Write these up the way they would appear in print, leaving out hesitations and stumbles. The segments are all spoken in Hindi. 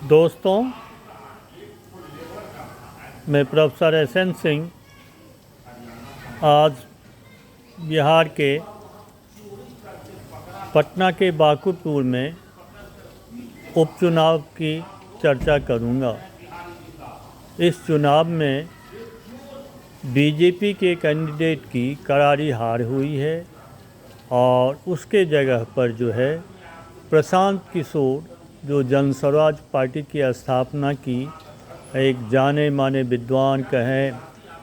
दोस्तों, मैं प्रोफेसर एस.एन. सिंह आज बिहार के पटना के बांकुपुर में उपचुनाव की चर्चा करूंगा। इस चुनाव में बीजेपी के कैंडिडेट की करारी हार हुई है और उसके जगह पर जो है प्रशांत किशोर, जो जन स्वराज पार्टी की स्थापना की, एक जाने माने विद्वान कहें,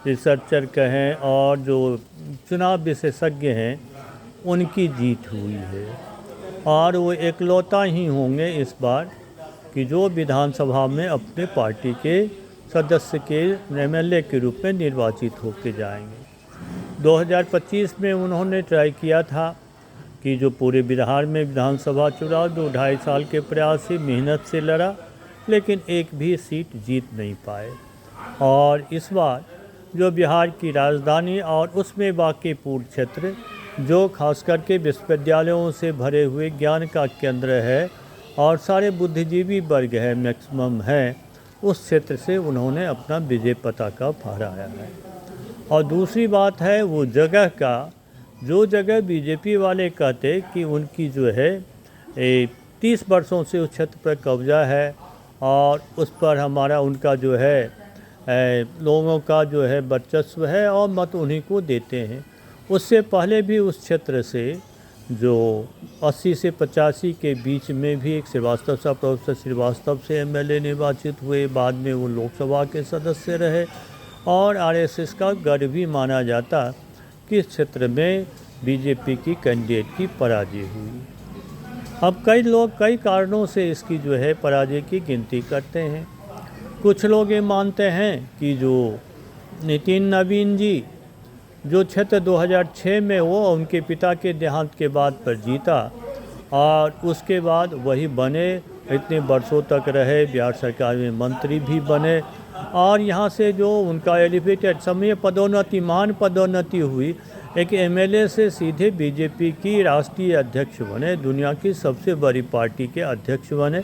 रिसर्चर कहें और जो चुनाव विशेषज्ञ हैं, उनकी जीत हुई है। और वो एकलौता ही होंगे इस बार कि जो विधानसभा में अपने पार्टी के सदस्य के एमएलए के रूप में निर्वाचित होकर जाएंगे। 2025 में उन्होंने ट्राई किया था कि जो पूरे बिहार में विधानसभा चुनाव 2-2.5 साल के प्रयास से मेहनत से लड़ा, लेकिन एक भी सीट जीत नहीं पाए। और इस बार जो बिहार की राजधानी और उसमें बांकीपुर क्षेत्र, जो खास करके विश्वविद्यालयों से भरे हुए ज्ञान का केंद्र है और सारे बुद्धिजीवी वर्ग है, मैक्सिमम है, उस क्षेत्र से उन्होंने अपना विजय पताका फहराया है। और दूसरी बात है वो जगह का, जो जगह बीजेपी वाले कहते कि उनकी जो है 30 वर्षों से उस क्षेत्र पर कब्जा है और उस पर हमारा उनका जो है लोगों का जो है वर्चस्व है और मत उन्हीं को देते हैं। उससे पहले भी उस क्षेत्र से जो 80 से 85 के बीच में भी एक श्रीवास्तव साहब, प्रोफेसर श्रीवास्तव से एमएलए निर्वाचित हुए, बाद में वो लोकसभा के सदस्य रहे और आरएसएस का गढ़ भी माना जाता कि इस क्षेत्र में बीजेपी की कैंडिडेट की पराजय हुई। अब कई लोग कई कारणों से इसकी जो है पराजय की गिनती करते हैं। कुछ लोग ये मानते हैं कि जो नितिन नवीन जी जो क्षेत्र 2006 में वो उनके पिता के देहांत के बाद पर जीता और उसके बाद वही बने, इतने वर्षों तक रहे, बिहार सरकार में मंत्री भी बने और यहाँ से जो उनका एलिवेटेड समय पदोन्नति, मान पदोन्नति हुई, एक एमएलए से सीधे बीजेपी की राष्ट्रीय अध्यक्ष बने, दुनिया की सबसे बड़ी पार्टी के अध्यक्ष बने,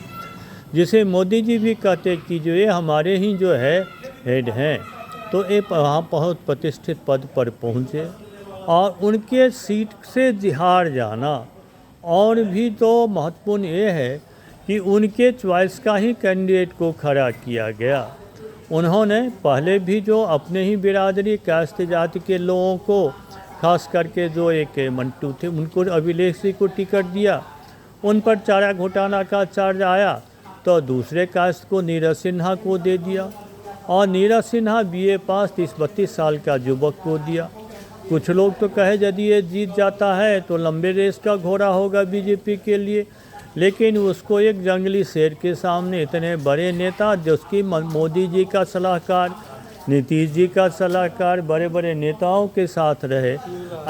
जिसे मोदी जी भी कहते कि जो ये हमारे ही जो है हेड हैं। तो ये वहाँ बहुत प्रतिष्ठित पद पर पहुँचे और उनके सीट से हार जाना। और भी तो महत्वपूर्ण ये है कि उनके चॉइस का ही कैंडिडेट को खड़ा किया गया। उन्होंने पहले भी जो अपने ही बिरादरी कास्ट जाति के लोगों को, खास करके जो एक मंटू थे, उनको अभिलेख सिंह को टिकट दिया, उन पर चारा घोटाला का चार्ज आया तो दूसरे कास्ट को नीरज सिन्हा को दे दिया और नीरज सिन्हा बीए पास 30-32 साल का युवक को दिया। कुछ लोग तो कहे यदि ये जीत जाता है तो लंबे रेस का घोड़ा होगा बीजेपी के लिए, लेकिन उसको एक जंगली शेर के सामने इतने बड़े नेता, जिसकी मोदी जी का सलाहकार, नीतीश जी का सलाहकार, बड़े बड़े नेताओं के साथ रहे,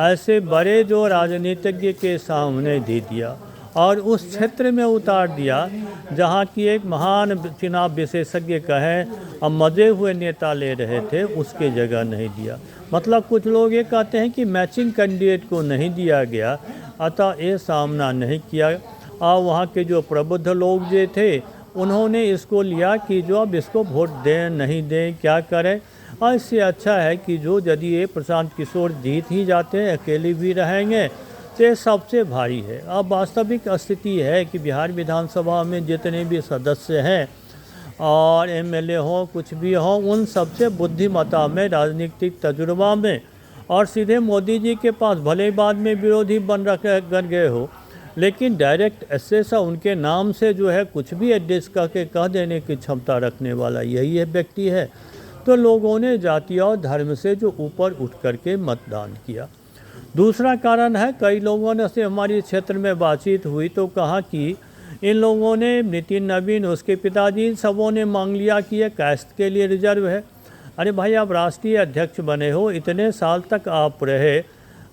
ऐसे बड़े जो राजनीतिज्ञ के सामने दे दिया और उस क्षेत्र में उतार दिया जहाँ की एक महान चुनाव विशेषज्ञ कहें और मजे हुए नेता ले रहे थे, उसके जगह नहीं दिया। मतलब कुछ लोग ये कहते हैं कि मैचिंग कैंडिडेट को नहीं दिया गया, अतः ये सामना नहीं किया। और वहाँ के जो प्रबुद्ध लोग जो थे, उन्होंने इसको लिया कि जो अब इसको वोट दें नहीं दें, क्या करें। और इससे अच्छा है कि जो यदि ये प्रशांत किशोर जीत ही जाते हैं, अकेले भी रहेंगे, तो ये सबसे भारी है। अब वास्तविक स्थिति है कि बिहार विधानसभा में जितने भी सदस्य हैं और एमएलए हों, कुछ भी हों, उन सबसे बुद्धिमत्ता में, राजनीतिक तजुर्बा में और सीधे मोदी जी के पास, भले बाद में विरोधी बन गए हो, लेकिन डायरेक्ट एक्सेस उनके नाम से जो है कुछ भी एड्रेस करके कह देने की क्षमता रखने वाला यही है व्यक्ति है। तो लोगों ने जाति और धर्म से जो ऊपर उठ करके मतदान किया। दूसरा कारण है, कई लोगों ने से हमारी क्षेत्र में बातचीत हुई तो कहा कि इन लोगों ने, नितिन नवीन, उसके पिताजी, इन सबों ने मांग लिया कि ये कास्ट के लिए रिजर्व है। अरे भाई, आप राष्ट्रीय अध्यक्ष बने हो, इतने साल तक आप रहे,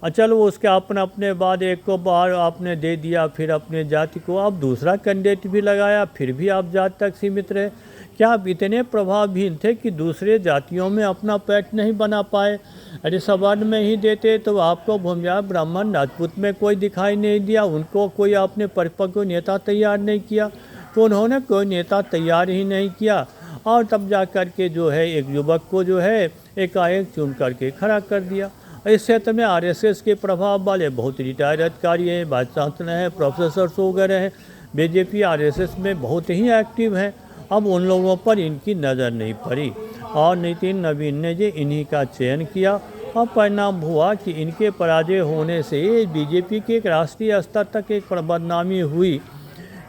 चलो उसके अपने बाद एक को बार आपने दे दिया, फिर अपने जाति को आप दूसरा कैंडिडेट भी लगाया, फिर भी आप जाति तक सीमित रहे। क्या आप इतने प्रभावहीन थे कि दूसरे जातियों में अपना पैठ नहीं बना पाए? अरे सवर्ण में ही देते तो आपको भूमिया, ब्राह्मण, राजपूत में कोई दिखाई नहीं दिया, उनको कोई आपने परिपक्व नेता तैयार नहीं किया। तो उन्होंने कोई नेता तैयार ही नहीं किया, और तब जा कर के जो है एक युवक को जो है एकाएक चुन करके खड़ा कर दिया। इस क्षेत्र में आरएसएस के प्रभाव वाले बहुत रिटायर्ड अधिकारी हैं, वाइस चांसलर हैं, प्रोफेसर्स वगैरह हैं, बीजेपी आरएसएस में बहुत ही एक्टिव हैं। अब उन लोगों पर इनकी नज़र नहीं पड़ी और नितिन नवीन ने जो इन्हीं का चयन किया, और परिणाम हुआ कि इनके पराजय होने से बीजेपी के एक राष्ट्रीय स्तर तक एक बदनामी हुई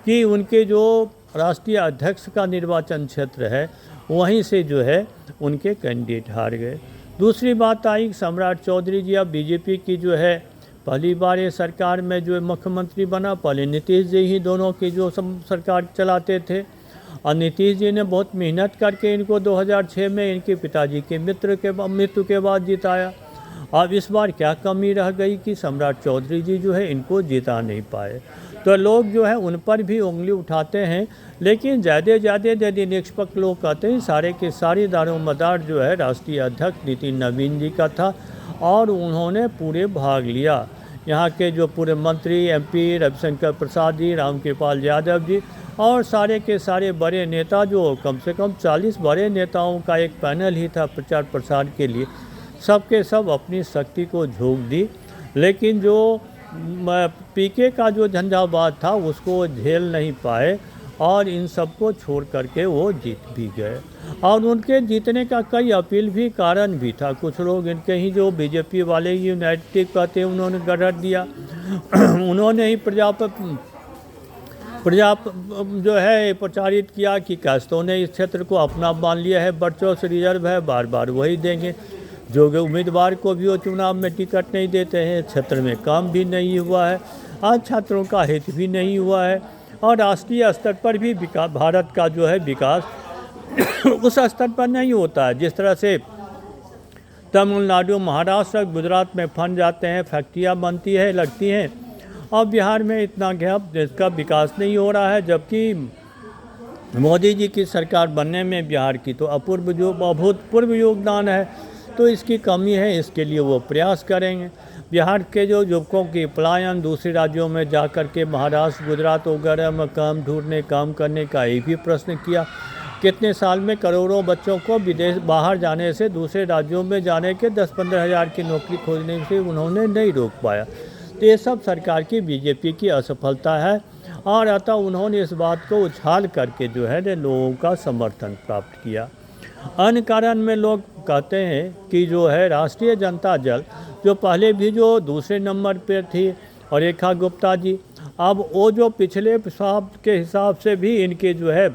कि उनके जो राष्ट्रीय अध्यक्ष का निर्वाचन क्षेत्र है वहीं से जो है उनके कैंडिडेट हार गए। दूसरी बात आई, सम्राट चौधरी जी अब बीजेपी की जो है पहली बार ये सरकार में जो मुख्यमंत्री बना। पहले नीतीश जी ही दोनों की जो सरकार चलाते थे, और नीतीश जी ने बहुत मेहनत करके इनको 2006 में इनके पिताजी के मृत्यु के बाद जिताया। अब इस बार क्या कमी रह गई कि सम्राट चौधरी जी जो है इनको जिता नहीं पाए, तो लोग जो है उन पर भी उंगली उठाते हैं। लेकिन ज़्यादा यदि निष्पक्ष लोग कहते हैं सारे के सारे दारोमदार जो है राष्ट्रीय अध्यक्ष नितिन नवीन जी का था, और उन्होंने पूरे भाग लिया। यहाँ के जो पूरे मंत्री एमपी रविशंकर प्रसाद जी, रामकृपाल यादव जी और सारे के सारे बड़े नेता, जो कम से कम 40 बड़े नेताओं का एक पैनल ही था प्रचार प्रसार के लिए, सबके सब अपनी शक्ति को झोंक दी। लेकिन जो पीके का जो झंझावात था उसको झेल नहीं पाए, और इन सबको छोड़ करके वो जीत भी गए। और उनके जीतने का कई अपील भी कारण भी था। कुछ लोग इनके ही जो बीजेपी वाले यूनाइटेड कहते हैं उन्होंने गढ़ दिया उन्होंने ही जो है प्रचारित किया कि कास्तों ने इस क्षेत्र को अपना मान लिया है, वर्चस्व रिजर्व है, बार बार वही देंगे। जो उम्मीदवार को भी वो चुनाव में टिकट नहीं देते हैं, क्षेत्र में काम भी नहीं हुआ है, आज छात्रों का हित भी नहीं हुआ है, और राष्ट्रीय स्तर पर भी विकास, भारत का जो है विकास उस स्तर पर नहीं होता है जिस तरह से तमिलनाडु, महाराष्ट्र, गुजरात में फंड जाते हैं, फैक्ट्रियाँ बनती है, लगती हैं, और बिहार में इतना गैप जिसका विकास नहीं हो रहा है। जबकि मोदी जी की सरकार बनने में बिहार की तो अभूतपूर्व योगदान है, तो इसकी कमी है, इसके लिए वो प्रयास करेंगे। बिहार के जो युवकों की पलायन दूसरे राज्यों में जा कर के महाराष्ट्र, गुजरात वगैरह में काम ढूंढने, काम करने का ये भी प्रश्न किया। कितने साल में करोड़ों बच्चों को विदेश बाहर जाने से, दूसरे राज्यों में जाने के 10-15 हज़ार की नौकरी खोजने से उन्होंने नहीं रोक पाया। तो ये सब सरकार की बीजेपी की असफलता है, और अतः उन्होंने इस बात को उछाल करके जो है लोगों का समर्थन प्राप्त किया। अन्य कारण में लोग कहते हैं कि जो है राष्ट्रीय जनता दल जो पहले भी जो दूसरे नंबर पर थी, और रेखा गुप्ता जी, अब वो जो पिछले साल के हिसाब से भी इनके जो है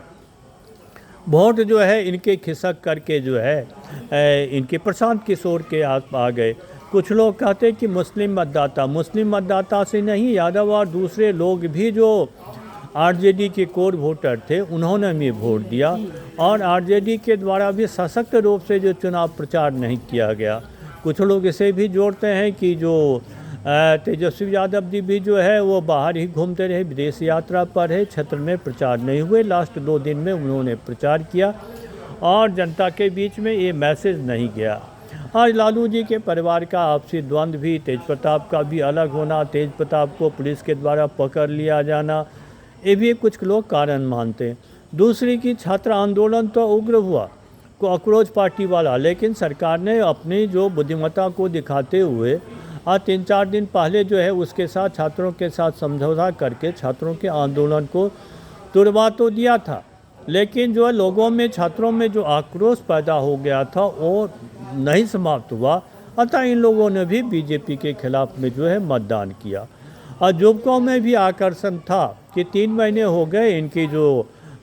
वोट जो है इनके खिसक करके जो है इनके प्रशांत किशोर के आस आ गए। कुछ लोग कहते हैं कि मुस्लिम मतदाता से नहीं, यादव और दूसरे लोग भी जो आरजेडी के कोर वोटर थे उन्होंने भी वोट दिया, और आरजेडी के द्वारा भी सशक्त रूप से जो चुनाव प्रचार नहीं किया गया। कुछ लोग इसे भी जोड़ते हैं कि जो तेजस्वी यादव जी भी जो है वो बाहर ही घूमते रहे, विदेश यात्रा पर है, क्षेत्र में प्रचार नहीं हुए। लास्ट 2 दिन में उन्होंने प्रचार किया और जनता के बीच में ये मैसेज नहीं गया। आज लालू जी के परिवार का आपसी द्वंद्व भी, तेज प्रताप का भी अलग होना, तेज प्रताप को पुलिस के द्वारा पकड़ लिया जाना, ये भी कुछ लोग कारण मानते हैं। दूसरी की छात्र आंदोलन तो उग्र हुआ, कॉकरोच पार्टी वाला, लेकिन सरकार ने अपनी जो बुद्धिमत्ता को दिखाते हुए आज 3-4 दिन पहले जो है उसके साथ छात्रों के साथ समझौता करके छात्रों के आंदोलन को तुड़वा तो दिया था, लेकिन जो है लोगों में, छात्रों में जो आक्रोश पैदा हो गया था वो नहीं समाप्त हुआ। अतः इन लोगों ने भी बीजेपी के खिलाफ में जो है मतदान किया। और युवकों में भी आकर्षण था कि 3 महीने हो गए इनकी जो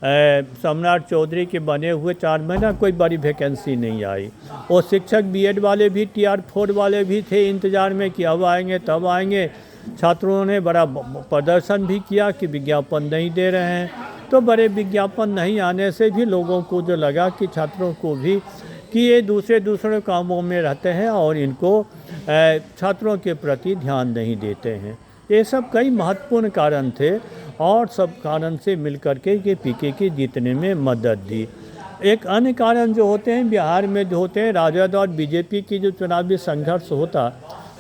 सम्राट चौधरी के बने हुए 4 महीना कोई बड़ी वैकेंसी नहीं आई। और शिक्षक बीएड वाले भी, TR4 वाले भी थे इंतज़ार में कि अब आएंगे तब आएंगे। छात्रों ने बड़ा प्रदर्शन भी किया कि विज्ञापन नहीं दे रहे हैं, तो बड़े विज्ञापन नहीं आने से भी लोगों को जो लगा कि छात्रों को भी कि ये दूसरे कामों में रहते हैं और इनको छात्रों के प्रति ध्यान नहीं देते हैं। ये सब कई महत्वपूर्ण कारण थे, और सब कारण से मिलकर के पीके की जीतने में मदद दी। एक अन्य कारण जो होते हैं बिहार में जो होते हैं, राजद और बीजेपी की जो चुनावी संघर्ष होता,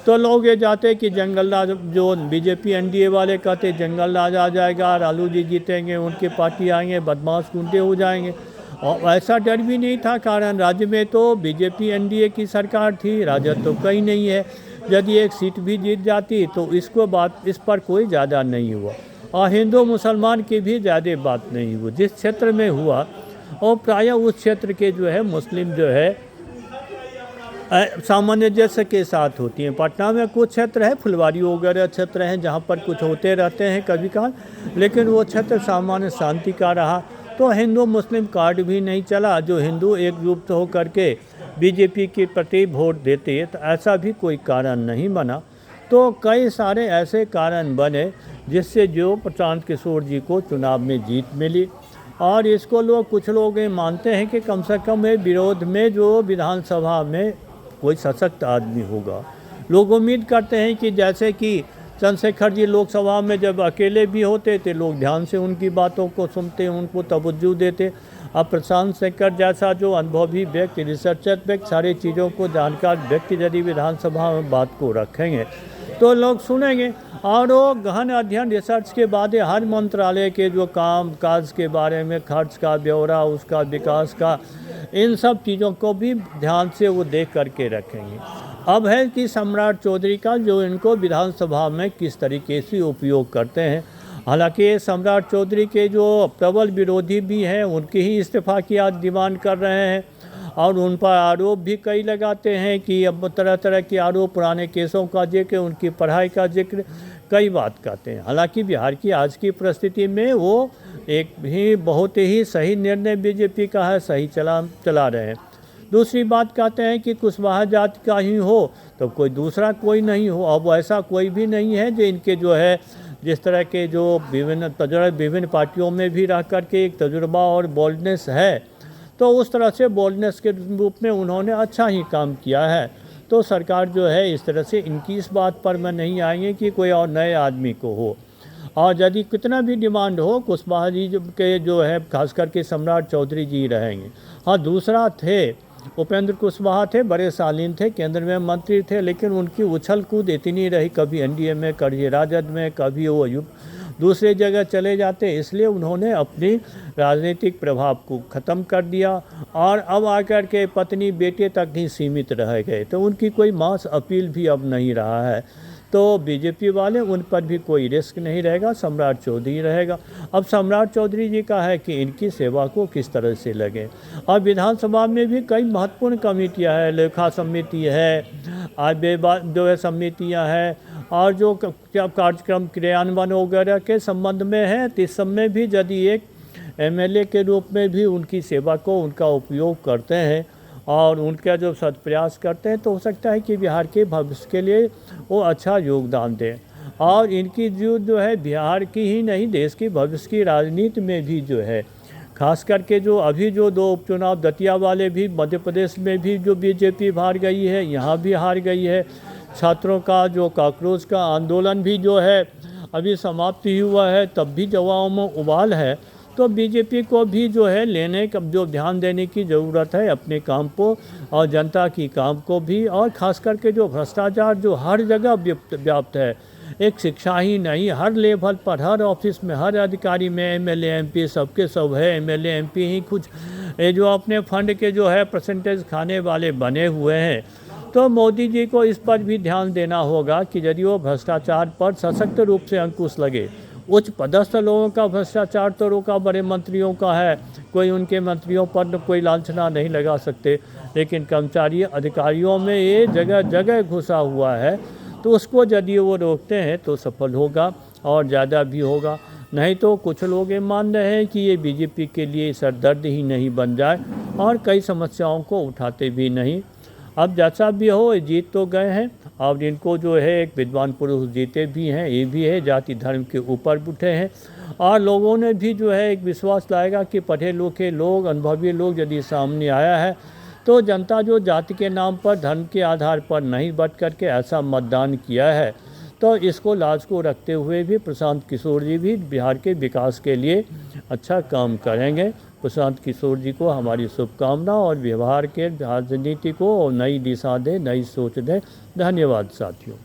तो लोग ये चाहते हैं कि जंगल राज, जो बीजेपी एनडीए वाले कहते जंगल राज आ जाएगा, लालू जी जीतेंगे, उनकी पार्टी आएंगे, बदमाश गुंडे हो जाएंगे। और ऐसा डर भी नहीं था, कारण राज्य में तो बीजेपी एनडीए की सरकार थी, राजद तो कहीं नहीं है। यदि एक सीट भी जीत जाती तो इस पर कोई ज़्यादा नहीं हुआ, और हिंदू मुसलमान की भी ज़्यादा बात नहीं हुई। जिस क्षेत्र में हुआ और प्रायः उस क्षेत्र के जो है मुस्लिम जो है सामंजस्य के साथ होती हैं। पटना में कुछ क्षेत्र है, फुलवारी वगैरह क्षेत्र हैं जहाँ पर कुछ होते रहते हैं कभी काल, लेकिन वो क्षेत्र सामान्य शांति का रहा। तो हिंदू मुस्लिम कार्ड भी नहीं चला, जो हिंदू एकजुट होकर के बीजेपी के प्रति वोट देते, तो ऐसा भी कोई कारण नहीं बना। तो कई सारे ऐसे कारण बने जिससे जो प्रशांत किशोर जी को चुनाव में जीत मिली। और इसको कुछ लोग ये मानते हैं कि कम से कम ये विरोध में जो विधानसभा में कोई सशक्त आदमी होगा। लोग उम्मीद करते हैं कि जैसे कि चंद्रशेखर जी लोकसभा में जब अकेले भी होते थे, लोग ध्यान से उनकी बातों को सुनते, उनको तवज्जो देते। अब प्रशांत शेखर जैसा जो अनुभवी व्यक्ति, रिसर्चर व्यक्ति, सारी चीज़ों को जानकार व्यक्ति यदि विधानसभा में बात को रखेंगे तो लोग सुनेंगे। और वो गहन अध्ययन रिसर्च के बाद हर मंत्रालय के जो काम काज के बारे में, खर्च का ब्यौरा, उसका विकास का, इन सब चीज़ों को भी ध्यान से वो देख करके रखेंगे। अब है कि सम्राट चौधरी का जो इनको विधानसभा में किस तरीके से उपयोग करते हैं। हालांकि सम्राट चौधरी के जो प्रबल विरोधी भी हैं, उनकी ही इस्तीफा की आज डिमांड कर रहे हैं, और उन पर आरोप भी कई लगाते हैं कि अब तरह तरह के आरोप, पुराने केसों का जिक्र, उनकी पढ़ाई का जिक्र, कई बात कहते हैं। हालांकि बिहार की आज की परिस्थिति में वो एक भी बहुत ही सही निर्णय बीजेपी का है, सही चला रहे हैं। दूसरी बात कहते हैं कि कुशवाहा जाति का ही हो तो कोई दूसरा कोई नहीं हो। अब ऐसा कोई भी नहीं है जो इनके जो है, जिस तरह के जो विभिन्न पार्टियों में भी रह कर के एक तजुर्बा और बोल्डनेस है, तो उस तरह से बोल्डनेस के रूप में उन्होंने अच्छा ही काम किया है। तो सरकार जो है इस तरह से इनकी इस बात पर मैं नहीं आएंगे कि कोई और नए आदमी को हो। और यदि कितना भी डिमांड हो, कुशवाहा जी के जो है खास करके सम्राट चौधरी जी रहेंगे। हाँ, दूसरा थे उपेंद्र कुशवाहा थे, बड़े शालीन थे, केंद्र में मंत्री थे, लेकिन उनकी उछल कूद इतनी रही, कभी एनडीए में, कभी राजद में, कभी वो दूसरे जगह चले जाते। इसलिए उन्होंने अपनी राजनीतिक प्रभाव को ख़त्म कर दिया और अब आकर के पत्नी बेटे तक ही सीमित रह गए। तो उनकी कोई मास अपील भी अब नहीं रहा है। तो बीजेपी वाले उन पर भी कोई रिस्क नहीं रहेगा, सम्राट चौधरी रहेगा। अब सम्राट चौधरी जी का है कि इनकी सेवा को किस तरह से लगे। और विधानसभा में भी कई महत्वपूर्ण कमेटियां हैं, लेखा समिति है, जो है समितियां हैं, और जो कार्यक्रम क्रियान्वयन वगैरह के संबंध में है, तो इस सब में भी यदि एक एमएलए के रूप में भी उनकी सेवा को उनका उपयोग करते हैं और उनका जो सत्प्रयास करते हैं, तो हो सकता है कि बिहार के भविष्य के लिए वो अच्छा योगदान दें। और इनकी जो है बिहार की ही नहीं, देश की भविष्य की राजनीति में भी जो है, खास करके जो अभी जो 2 उपचुनाव दतिया वाले भी, मध्य प्रदेश में भी जो बीजेपी हार गई है, यहाँ भी हार गई है। छात्रों का जो कॉकरोच का आंदोलन भी जो है अभी समाप्त ही हुआ है, तब भी जवाबों में उबाल है। तो बीजेपी को भी जो है लेने का जो ध्यान देने की ज़रूरत है अपने काम को, और जनता की काम को भी। और ख़ास करके जो भ्रष्टाचार जो हर जगह व्याप्त है, एक शिक्षा ही नहीं, हर लेवल पर, हर ऑफिस में, हर अधिकारी में एमएलए एमपी सबके सब है। एमएलए एमपी ही कुछ ये जो अपने फंड के जो है परसेंटेज खाने वाले बने हुए हैं। तो मोदी जी को इस पर भी ध्यान देना होगा कि यदि वो भ्रष्टाचार पर सशक्त रूप से अंकुश लगे। उच्च पदस्थ लोगों का भ्रष्टाचार तो रोका, बड़े मंत्रियों का है, कोई उनके मंत्रियों पर कोई लांछना नहीं लगा सकते, लेकिन कर्मचारी अधिकारियों में ये जगह जगह घुसा हुआ है। तो उसको यदि वो रोकते हैं तो सफल होगा और ज़्यादा भी होगा। नहीं तो कुछ लोग ये मान रहे हैं कि ये बीजेपी के लिए सरदर्द ही नहीं बन जाए और कई समस्याओं को उठाते भी नहीं। अब जैसा भी हो, जीत तो गए हैं और इनको जो है एक विद्वान पुरुष जीते भी हैं, ये भी है, जाति धर्म के ऊपर उठे हैं। और लोगों ने भी जो है एक विश्वास लाएगा कि पढ़े लिखे लोग, अनुभवी लोग यदि सामने आया है तो जनता जो जाति के नाम पर, धर्म के आधार पर नहीं बट करके ऐसा मतदान किया है, तो इसको लाज को रखते हुए भी प्रशांत किशोर जी भी बिहार के विकास के लिए अच्छा काम करेंगे। प्रशांत किशोर जी को हमारी शुभकामना और व्यवहार के राजनीति को नई दिशा दे, नई सोच दे। धन्यवाद साथियों।